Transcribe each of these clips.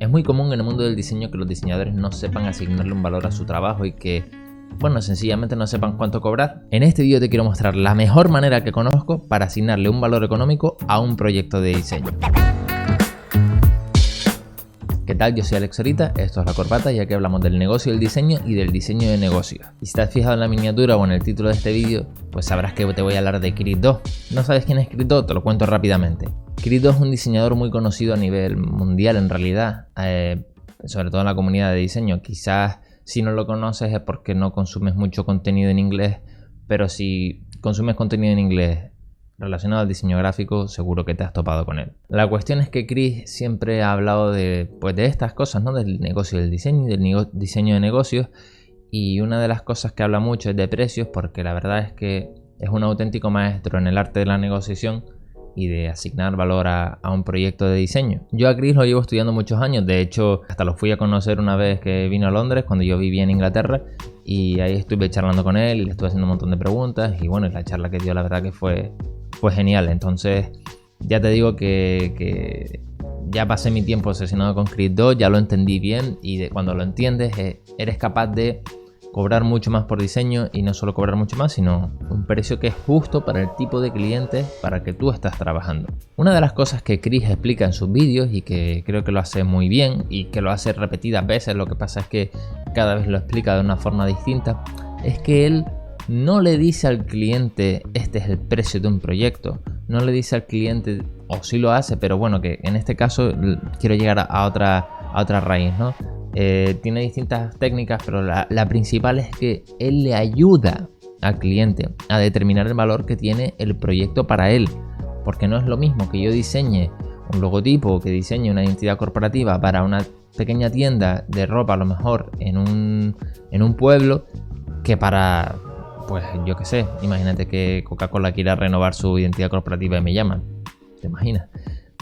Es muy común en el mundo del diseño que los diseñadores no sepan asignarle un valor a su trabajo y que, bueno, sencillamente no sepan cuánto cobrar. En este vídeo te quiero mostrar la mejor manera que conozco para asignarle un valor económico a un proyecto de diseño. ¿Qué tal? Yo soy Alex Orita, esto es La Corbata y aquí hablamos del negocio del diseño y del diseño de negocios. Y si te has fijado en la miniatura o en el título de este vídeo, pues sabrás que te voy a hablar de Chris Do. ¿No sabes quién es Chris Do? Te lo cuento rápidamente. Chris Do es un diseñador muy conocido a nivel mundial en realidad, sobre todo en la comunidad de diseño. Quizás si no lo conoces es porque no consumes mucho contenido en inglés, pero si consumes contenido en inglés relacionado al diseño gráfico, seguro que te has topado con él. La cuestión es que Chris siempre ha hablado de estas cosas, ¿no? Del negocio del diseño y del diseño de negocios. Y una de las cosas que habla mucho es de precios, porque la verdad es que es un auténtico maestro en el arte de la negociación y de asignar valor a un proyecto de diseño. Yo a Chris lo llevo estudiando muchos años, de hecho hasta lo fui a conocer una vez que vino a Londres cuando yo vivía en Inglaterra, y ahí estuve charlando con él y le estuve haciendo un montón de preguntas y bueno, la charla que dio la verdad que fue genial. Entonces ya te digo que ya pasé mi tiempo obsesionado con Chris Do, ya lo entendí bien y cuando lo entiendes eres capaz de cobrar mucho más por diseño, y no solo cobrar mucho más, sino un precio que es justo para el tipo de cliente para que tú estás trabajando. Una de las cosas que Chris explica en sus vídeos y que creo que lo hace muy bien y que lo hace repetidas veces, lo que pasa es que cada vez lo explica de una forma distinta, es que él no le dice al cliente este es el precio de un proyecto, no le dice al cliente, o sí lo hace, pero bueno, que en este caso quiero llegar a otra raíz, ¿no? Tiene distintas técnicas, pero la principal es que él le ayuda al cliente a determinar el valor que tiene el proyecto para él, porque no es lo mismo que yo diseñe un logotipo o que diseñe una identidad corporativa para una pequeña tienda de ropa, a lo mejor en un pueblo, que para, pues yo qué sé, imagínate que Coca-Cola quiera renovar su identidad corporativa y me llaman, ¿te imaginas?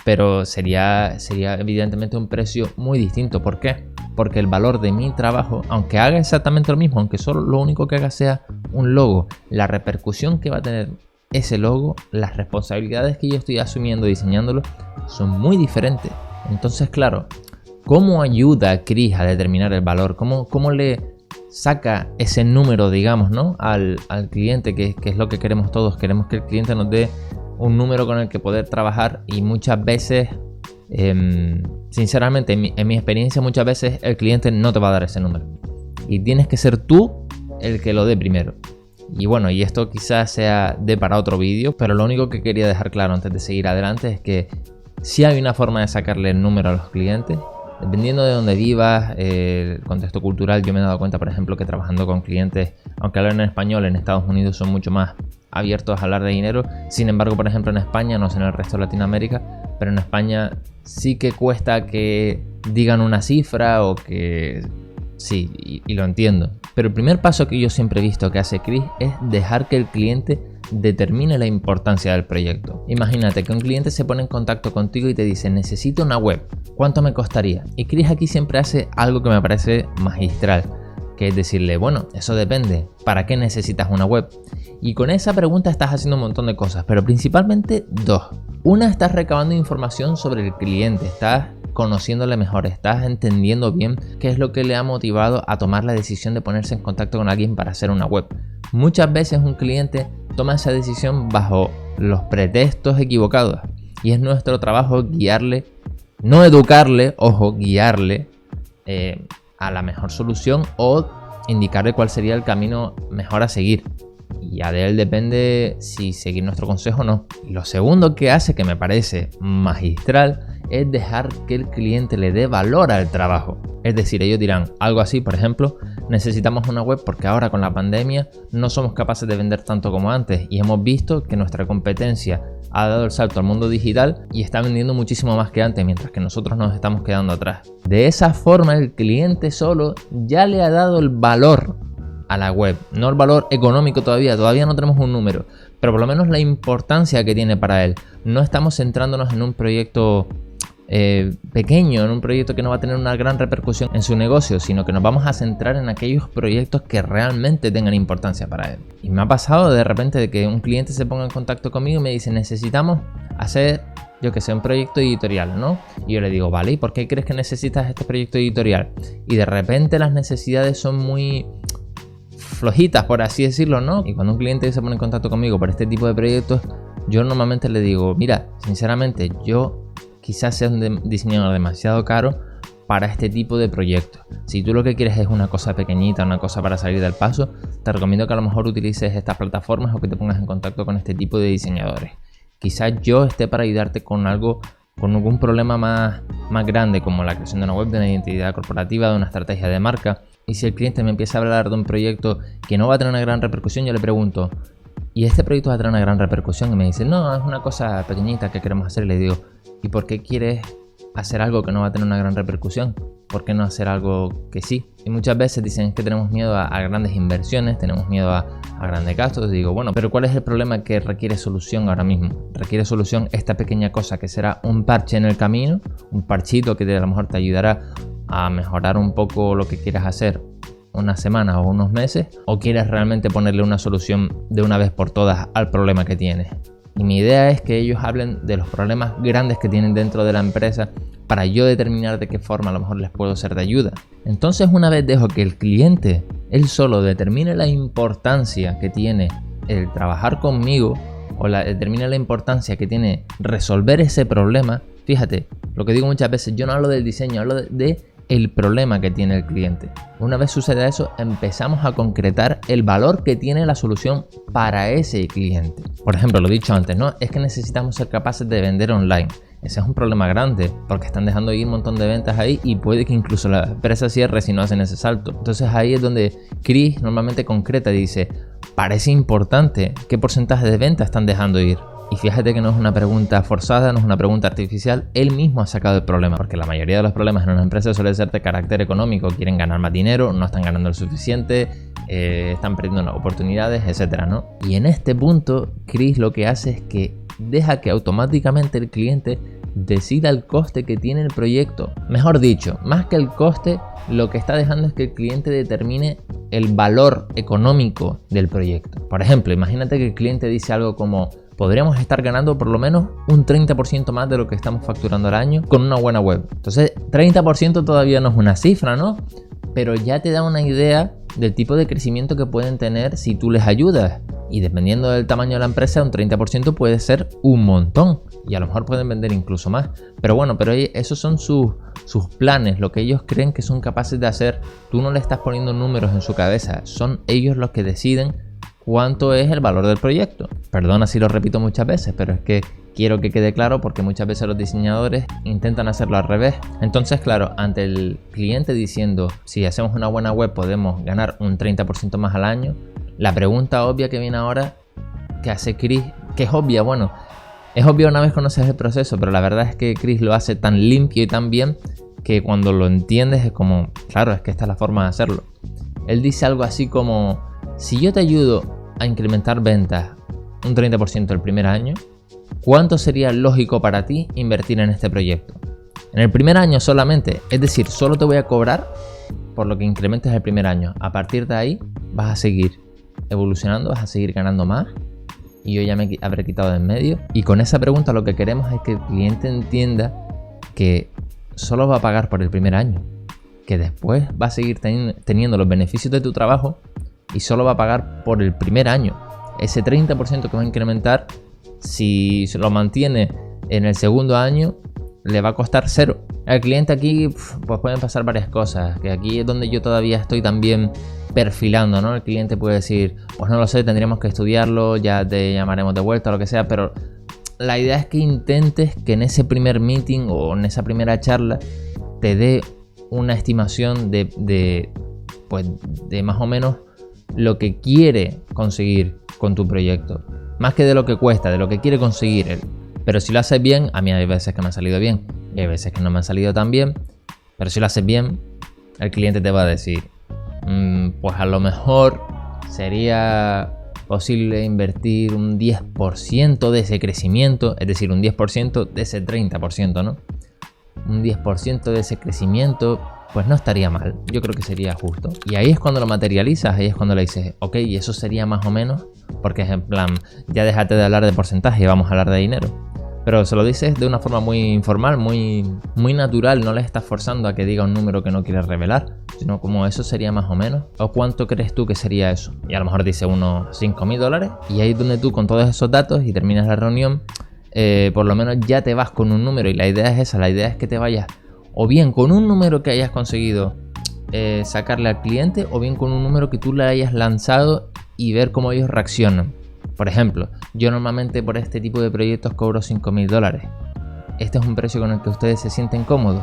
Pero sería evidentemente un precio muy distinto. ¿Por qué? Porque el valor de mi trabajo, aunque haga exactamente lo mismo, aunque solo lo único que haga sea un logo, la repercusión que va a tener ese logo, las responsabilidades que yo estoy asumiendo diseñándolo, son muy diferentes. Entonces, claro, ¿cómo ayuda a Chris a determinar el valor? ¿Cómo le saca ese número, digamos, ¿no? al cliente, que es lo que queremos todos? Queremos que el cliente nos dé un número con el que poder trabajar, y muchas veces, sinceramente, en mi experiencia, muchas veces el cliente no te va a dar ese número y tienes que ser tú el que lo dé primero. Y bueno, y esto quizás sea para otro vídeo, pero lo único que quería dejar claro antes de seguir adelante es que sí hay una forma de sacarle el número a los clientes. Dependiendo de dónde vivas, el contexto cultural, yo me he dado cuenta, por ejemplo, que trabajando con clientes, aunque hablan en español, en Estados Unidos son mucho más abiertos a hablar de dinero. Sin embargo, por ejemplo, en España, no sé en el resto de Latinoamérica, pero en España sí que cuesta que digan una cifra o que... Sí, y lo entiendo. Pero el primer paso que yo siempre he visto que hace Chris es dejar que el cliente determine la importancia del proyecto. Imagínate que un cliente se pone en contacto contigo y te dice necesito una web, ¿cuánto me costaría? Y Chris aquí siempre hace algo que me parece magistral, que es decirle, bueno, eso depende, ¿para qué necesitas una web? Y con esa pregunta estás haciendo un montón de cosas, pero principalmente dos. Una, estás recabando información sobre el cliente, estás conociéndole mejor, estás entendiendo bien qué es lo que le ha motivado a tomar la decisión de ponerse en contacto con alguien para hacer una web. Muchas veces un cliente toma esa decisión bajo los pretextos equivocados, y es nuestro trabajo guiarle, no educarle, ojo, guiarle a la mejor solución o indicarle cuál sería el camino mejor a seguir. Y ya de él depende si seguir nuestro consejo o no. Y lo segundo que hace, que me parece magistral, es dejar que el cliente le dé valor al trabajo. Es decir, ellos dirán algo así, por ejemplo, necesitamos una web porque ahora con la pandemia no somos capaces de vender tanto como antes y hemos visto que nuestra competencia ha dado el salto al mundo digital y está vendiendo muchísimo más que antes, mientras que nosotros nos estamos quedando atrás. De esa forma el cliente solo ya le ha dado el valor a la web, no el valor económico todavía no tenemos un número, pero por lo menos la importancia que tiene para él. No estamos centrándonos en un proyecto pequeño, en un proyecto que no va a tener una gran repercusión en su negocio, sino que nos vamos a centrar en aquellos proyectos que realmente tengan importancia para él. Y me ha pasado de repente de que un cliente se ponga en contacto conmigo y me dice necesitamos hacer yo que sé, un proyecto editorial, ¿no? Y yo le digo, vale, ¿y por qué crees que necesitas este proyecto editorial? Y de repente las necesidades son muy flojitas, por así decirlo, ¿no? Y cuando un cliente se pone en contacto conmigo por este tipo de proyectos, yo normalmente le digo, mira, sinceramente, yo quizás sea un diseñador demasiado caro para este tipo de proyectos. Si tú lo que quieres es una cosa pequeñita, una cosa para salir del paso, te recomiendo que a lo mejor utilices estas plataformas o que te pongas en contacto con este tipo de diseñadores. Quizás yo esté para ayudarte con algo, con algún problema más grande, como la creación de una web, de una identidad corporativa, de una estrategia de marca. Y si el cliente me empieza a hablar de un proyecto que no va a tener una gran repercusión, yo le pregunto, ¿y este proyecto va a tener una gran repercusión? Y me dice, no, es una cosa pequeñita que queremos hacer. Y le digo, ¿y por qué quieres hacer algo que no va a tener una gran repercusión? ¿Por qué no hacer algo que sí? Y muchas veces dicen que tenemos miedo a grandes inversiones, tenemos miedo a grandes gastos. Y digo, bueno, pero ¿cuál es el problema que requiere solución ahora mismo? Requiere solución esta pequeña cosa que será un parche en el camino, un parchito que a lo mejor te ayudará a mejorar un poco lo que quieras hacer unas semanas o unos meses, o quieres realmente ponerle una solución de una vez por todas al problema que tienes. Y mi idea es que ellos hablen de los problemas grandes que tienen dentro de la empresa para yo determinar de qué forma a lo mejor les puedo ser de ayuda. Entonces, una vez dejo que el cliente él solo determine la importancia que tiene el trabajar conmigo, o determine la importancia que tiene resolver ese problema. Fíjate, lo que digo muchas veces, yo no hablo del diseño, hablo de el problema que tiene el cliente. Una vez sucede eso, empezamos a concretar el valor que tiene la solución para ese cliente. Por ejemplo, lo he dicho antes, ¿no? Es que necesitamos ser capaces de vender online. Ese es un problema grande porque están dejando ir un montón de ventas ahí y puede que incluso la empresa cierre si no hacen ese salto. Entonces ahí es donde Chris normalmente concreta y dice, parece importante, ¿qué porcentaje de ventas están dejando ir? Y fíjate que no es una pregunta forzada, no es una pregunta artificial, él mismo ha sacado el problema, porque la mayoría de los problemas en una empresa suele ser de carácter económico, quieren ganar más dinero, no están ganando lo suficiente, están perdiendo oportunidades, etcétera, ¿no? Y en este punto, Chris lo que hace es que deja que automáticamente el cliente decida el coste que tiene el proyecto. Mejor dicho, más que el coste, lo que está dejando es que el cliente determine el valor económico del proyecto. Por ejemplo, imagínate que el cliente dice algo como, podríamos estar ganando por lo menos un 30% más de lo que estamos facturando al año con una buena web. Entonces, 30% todavía no es una cifra, ¿no? Pero ya te da una idea del tipo de crecimiento que pueden tener si tú les ayudas. Y dependiendo del tamaño de la empresa, un 30% puede ser un montón. Y a lo mejor pueden vender incluso más. Pero bueno, esos son sus planes, lo que ellos creen que son capaces de hacer. Tú no le estás poniendo números en su cabeza. Son ellos los que deciden cuánto es el valor del proyecto. Perdona si lo repito muchas veces, pero es que quiero que quede claro porque muchas veces los diseñadores intentan hacerlo al revés. Entonces, claro, ante el cliente diciendo, si hacemos una buena web podemos ganar un 30% más al año, la pregunta obvia que viene ahora, que hace Chris, que es obvia, bueno, es obvio una vez conoces el proceso, pero la verdad es que Chris lo hace tan limpio y tan bien que cuando lo entiendes es como, claro, es que esta es la forma de hacerlo. Él dice algo así como, si yo te ayudo a incrementar ventas un 30% el primer año, ¿cuánto sería lógico para ti invertir en este proyecto? En el primer año solamente, es decir, solo te voy a cobrar por lo que incrementes el primer año. A partir de ahí vas a seguir evolucionando, vas a seguir ganando más y yo ya me habré quitado de en medio. Y con esa pregunta lo que queremos es que el cliente entienda que solo va a pagar por el primer año, que después va a seguir teniendo los beneficios de tu trabajo y solo va a pagar por el primer año. Ese 30% que va a incrementar, si se lo mantiene en el segundo año, le va a costar cero. Al cliente aquí pues pueden pasar varias cosas, que aquí es donde yo todavía estoy también perfilando, ¿no? El cliente puede decir, pues no lo sé, tendríamos que estudiarlo, ya te llamaremos de vuelta o lo que sea, pero la idea es que intentes que en ese primer meeting o en esa primera charla te dé una estimación de más o menos lo que quiere conseguir con tu proyecto, más que de lo que cuesta, de lo que quiere conseguir él. Pero si lo haces bien, a mí hay veces que me han salido bien y hay veces que no me han salido tan bien, pero si lo haces bien, el cliente te va a decir, pues a lo mejor sería posible invertir un 10% de ese crecimiento, es decir, un 10% de ese 30%, ¿no? Un 10% de ese crecimiento, pues no estaría mal, yo creo que sería justo. Y ahí es cuando lo materializas, ahí es cuando le dices, ok, y eso sería más o menos, porque es en plan, ya déjate de hablar de porcentaje y vamos a hablar de dinero. Pero se lo dices de una forma muy informal, muy natural, no le estás forzando a que diga un número que no quiere revelar, sino como eso sería más o menos. ¿O cuánto crees tú que sería eso? Y a lo mejor dice unos $5.000 y ahí es donde tú con todos esos datos y terminas la reunión, por lo menos ya te vas con un número y la idea es esa, la idea es que te vayas o bien con un número que hayas conseguido sacarle al cliente o bien con un número que tú le hayas lanzado y ver cómo ellos reaccionan. Por ejemplo, yo normalmente por este tipo de proyectos cobro $5.000. Este es un precio con el que ustedes se sienten cómodos.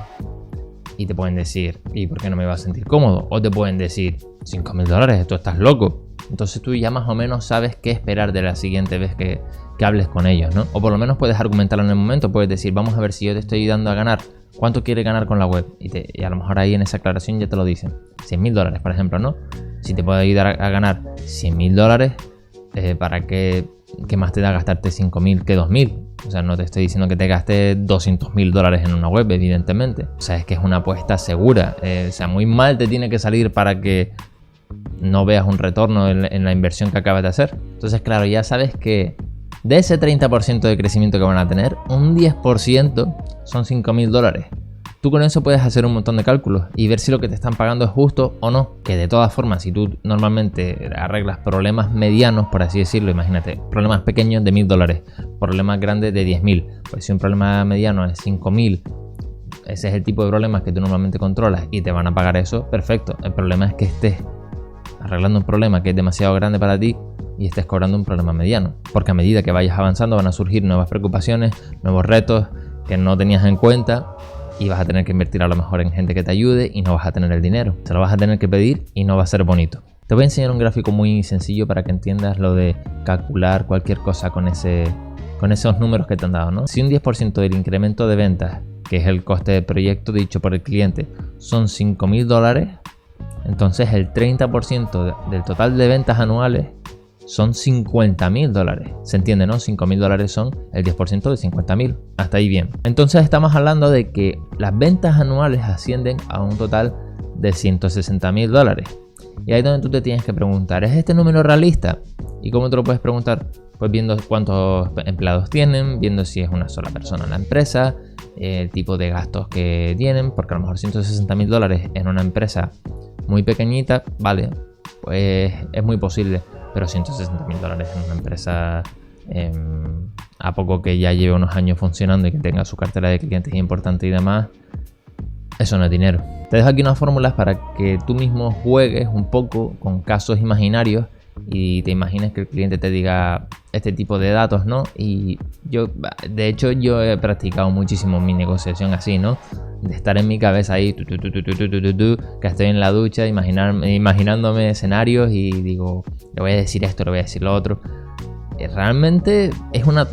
Y te pueden decir, ¿y por qué no me vas a sentir cómodo? O te pueden decir, $5.000, tú estás loco. Entonces tú ya más o menos sabes qué esperar de la siguiente vez que hables con ellos, ¿no? O por lo menos puedes argumentarlo en el momento, puedes decir, vamos a ver si yo te estoy dando a ganar, ¿cuánto quieres ganar con la web? Y a lo mejor ahí en esa aclaración ya te lo dicen. $100.000, por ejemplo, ¿no? Si te puedo ayudar a ganar $100.000, ¿para qué más te da gastarte 5.000 que 2.000? O sea, no te estoy diciendo que te gastes $200.000 en una web, evidentemente. O sea, es que es una apuesta segura. O sea, muy mal te tiene que salir para que no veas un retorno en la inversión que acabas de hacer. Entonces, claro, ya sabes que de ese 30% de crecimiento que van a tener, un 10% son $5.000. Tú con eso puedes hacer un montón de cálculos y ver si lo que te están pagando es justo o no. Que de todas formas, si tú normalmente arreglas problemas medianos, por así decirlo, imagínate, problemas pequeños de $1.000, problemas grandes de 10.000. Pues si un problema mediano es 5.000, ese es el tipo de problemas que tú normalmente controlas y te van a pagar eso, perfecto. El problema es que estés arreglando un problema que es demasiado grande para ti y estés cobrando un problema mediano. Porque a medida que vayas avanzando van a surgir nuevas preocupaciones, nuevos retos que no tenías en cuenta. Y vas a tener que invertir a lo mejor en gente que te ayude y no vas a tener el dinero. Se lo vas a tener que pedir y no va a ser bonito. Te voy a enseñar un gráfico muy sencillo para que entiendas lo de calcular cualquier cosa con esos números que te han dado, ¿no? Si un 10% del incremento de ventas, que es el coste del proyecto dicho por el cliente, son $5.000, entonces el 30% del total de ventas anuales son $50.000. ¿Se entiende, no? $5.000 son el 10% de 50.000. Hasta ahí bien. Entonces estamos hablando de que las ventas anuales ascienden a un total de $160.000. Y ahí es donde tú te tienes que preguntar, ¿es este número realista? ¿Y cómo te lo puedes preguntar? Pues viendo cuántos empleados tienen, viendo si es una sola persona en la empresa, el tipo de gastos que tienen, porque a lo mejor $160.000 en una empresa muy pequeñita, vale, pues es muy posible. Pero $160.000 en una empresa a poco que ya lleve unos años funcionando y que tenga su cartera de clientes importante y demás, eso no es dinero. Te dejo aquí unas fórmulas para que tú mismo juegues un poco con casos imaginarios y te imagines que el cliente te diga este tipo de datos, ¿no? Y de hecho yo he practicado muchísimo mi negociación así, ¿no? De estar en mi cabeza ahí, que estoy en la ducha, imaginándome escenarios y digo, le voy a decir esto, le voy a decir lo otro. Realmente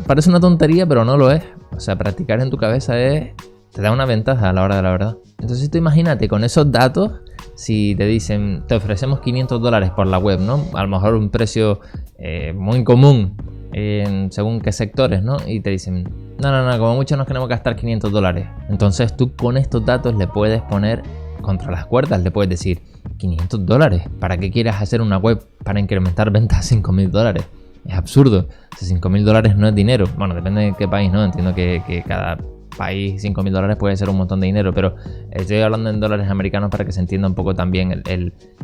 parece una tontería, pero no lo es. O sea, practicar en tu cabeza te da una ventaja a la hora de la verdad. Entonces tú imagínate con esos datos, si te dicen, te ofrecemos $500 por la web, ¿no? A lo mejor un precio muy común según qué sectores, ¿no? Y te dicen, no, como mucho nos queremos gastar $500. Entonces tú con estos datos le puedes poner contra las cuerdas, le puedes decir, $500, ¿para qué quieras hacer una web para incrementar ventas a $5.000? Es absurdo, $5.000 no es dinero. Bueno, depende de qué país, ¿no? Entiendo que cada país $5.000 puede ser un montón de dinero, pero estoy hablando en dólares americanos para que se entienda un poco también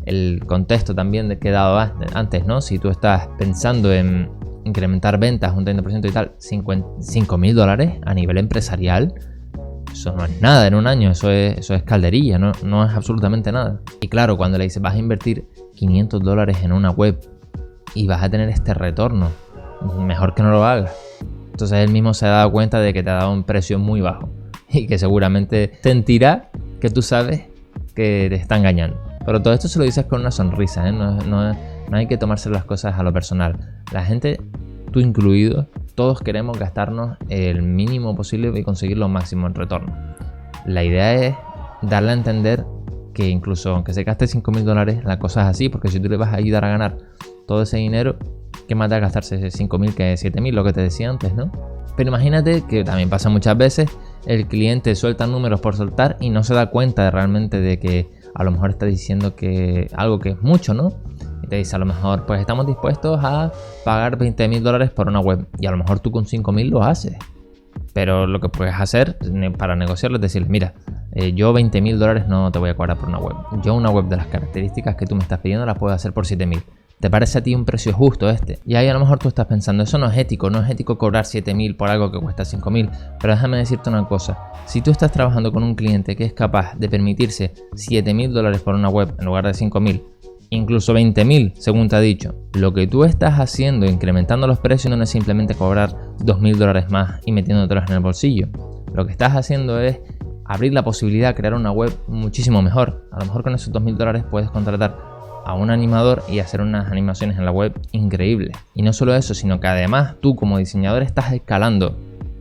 el contexto también que he dado antes, ¿no? Si tú estás pensando en incrementar ventas un 30% y tal, $5.000 a nivel empresarial, eso no es nada en un año, eso es calderilla, no es absolutamente nada. Y claro, cuando le dices vas a invertir $500 en una web y vas a tener este retorno, mejor que no lo hagas. Entonces él mismo se ha dado cuenta de que te ha dado un precio muy bajo y que seguramente sentirá que tú sabes que te está engañando. Pero todo esto se lo dices con una sonrisa, ¿eh? No hay que tomarse las cosas a lo personal. La gente, tú incluido, todos queremos gastarnos el mínimo posible y conseguir lo máximo en retorno. La idea es darle a entender que incluso aunque se gaste $5.000, la cosa es así, porque si tú le vas a ayudar a ganar todo ese dinero, ¿qué más da gastarse 5.000 que 7.000? Lo que te decía antes, ¿no? Pero imagínate que también pasa muchas veces, el cliente suelta números por soltar y no se da cuenta realmente de que a lo mejor está diciendo que algo que es mucho, ¿no? Y te dice a lo mejor, pues estamos dispuestos a pagar $20.000 por una web. Y a lo mejor tú con 5.000 lo haces. Pero lo que puedes hacer para negociarlo es decirle, mira, yo $20.000 no te voy a cobrar por una web. Yo una web de las características que tú me estás pidiendo la puedo hacer por 7.000. ¿Te parece a ti un precio justo este? Y ahí a lo mejor tú estás pensando, eso no es ético cobrar 7.000 por algo que cuesta 5.000. Pero déjame decirte una cosa, si tú estás trabajando con un cliente que es capaz de permitirse $7.000 por una web en lugar de 5.000, incluso 20.000 según te ha dicho, lo que tú estás haciendo incrementando los precios no es simplemente cobrar $2.000 más y metiéndotelos en el bolsillo. Lo que estás haciendo es abrir la posibilidad de crear una web muchísimo mejor. A lo mejor con esos $2.000 puedes contratar a un animador y hacer unas animaciones en la web increíbles. Y no solo eso, sino que además tú como diseñador estás escalando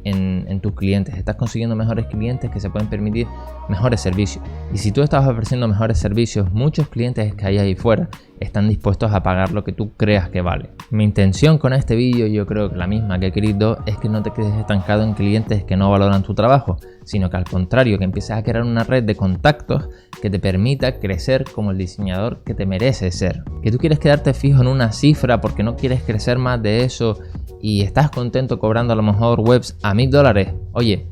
en tus clientes, estás consiguiendo mejores clientes que se pueden permitir mejores servicios. Y si tú estás ofreciendo mejores servicios, muchos clientes que hay ahí fuera están dispuestos a pagar lo que tú creas que vale. Mi intención con este vídeo, yo creo que la misma que Chris Do, es que no te quedes estancado en clientes que no valoran tu trabajo, sino que al contrario, que empieces a crear una red de contactos que te permita crecer como el diseñador que te mereces ser. Que tú quieres quedarte fijo en una cifra porque no quieres crecer más de eso y estás contento cobrando a lo mejor webs a $1.000. Oye,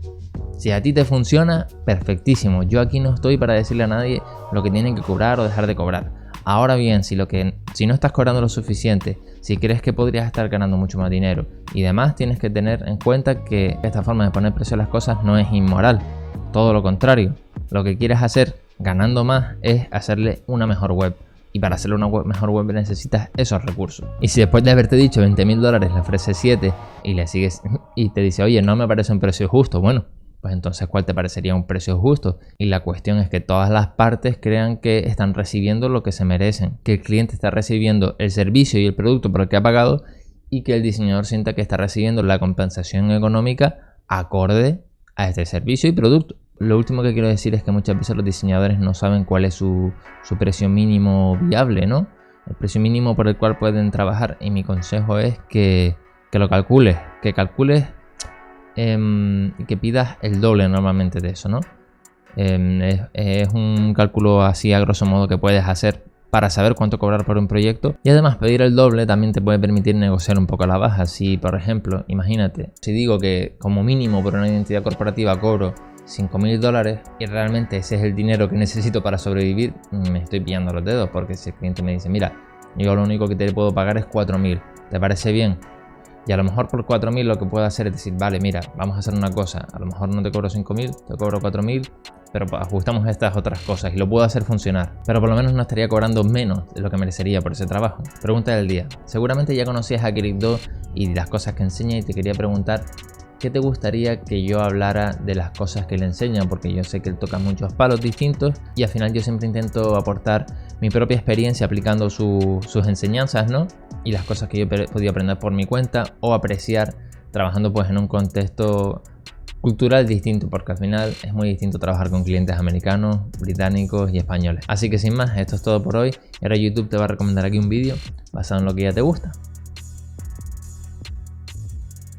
si a ti te funciona, perfectísimo. Yo aquí no estoy para decirle a nadie lo que tienen que cobrar o dejar de cobrar. Ahora bien, si no estás cobrando lo suficiente, si crees que podrías estar ganando mucho más dinero y demás, tienes que tener en cuenta que esta forma de poner precio a las cosas no es inmoral. Todo lo contrario, lo que quieres hacer ganando más es hacerle una mejor web. Y para hacerle una mejor web necesitas esos recursos. Y si después de haberte dicho $20.000 le ofreces 7 y le sigues y te dice, oye, no me parece un precio justo, bueno, pues entonces ¿cuál te parecería un precio justo? Y la cuestión es que todas las partes crean que están recibiendo lo que se merecen, que el cliente está recibiendo el servicio y el producto por el que ha pagado y que el diseñador sienta que está recibiendo la compensación económica acorde a este servicio y producto. Lo último que quiero decir es que muchas veces los diseñadores no saben cuál es su precio mínimo viable, ¿no? El precio mínimo por el cual pueden trabajar, y mi consejo es que lo calcules, y que pidas el doble normalmente de eso, ¿no? Es un cálculo así a grosso modo que puedes hacer para saber cuánto cobrar por un proyecto, y además pedir el doble también te puede permitir negociar un poco a la baja. Si por ejemplo, imagínate, si digo que como mínimo por una identidad corporativa cobro $5.000 y realmente ese es el dinero que necesito para sobrevivir, me estoy pillando los dedos, porque si el cliente me dice, mira, yo lo único que te puedo pagar es 4.000, ¿te parece bien? Y a lo mejor por 4.000 lo que puedo hacer es decir, vale, mira, vamos a hacer una cosa, a lo mejor no te cobro 5.000, te cobro 4.000, pero ajustamos estas otras cosas y lo puedo hacer funcionar, pero por lo menos no estaría cobrando menos de lo que merecería por ese trabajo. Pregunta del día. Seguramente ya conocías a Chris Do y las cosas que enseña, y te quería preguntar ¿qué te gustaría que yo hablara de las cosas que le enseña? Porque yo sé que él toca muchos palos distintos y al final yo siempre intento aportar mi propia experiencia aplicando sus enseñanzas, ¿no? Y las cosas que yo he podido aprender por mi cuenta o apreciar trabajando pues en un contexto cultural distinto, porque al final es muy distinto trabajar con clientes americanos, británicos y españoles. Así que sin más, esto es todo por hoy. Y ahora YouTube te va a recomendar aquí un vídeo basado en lo que ya te gusta.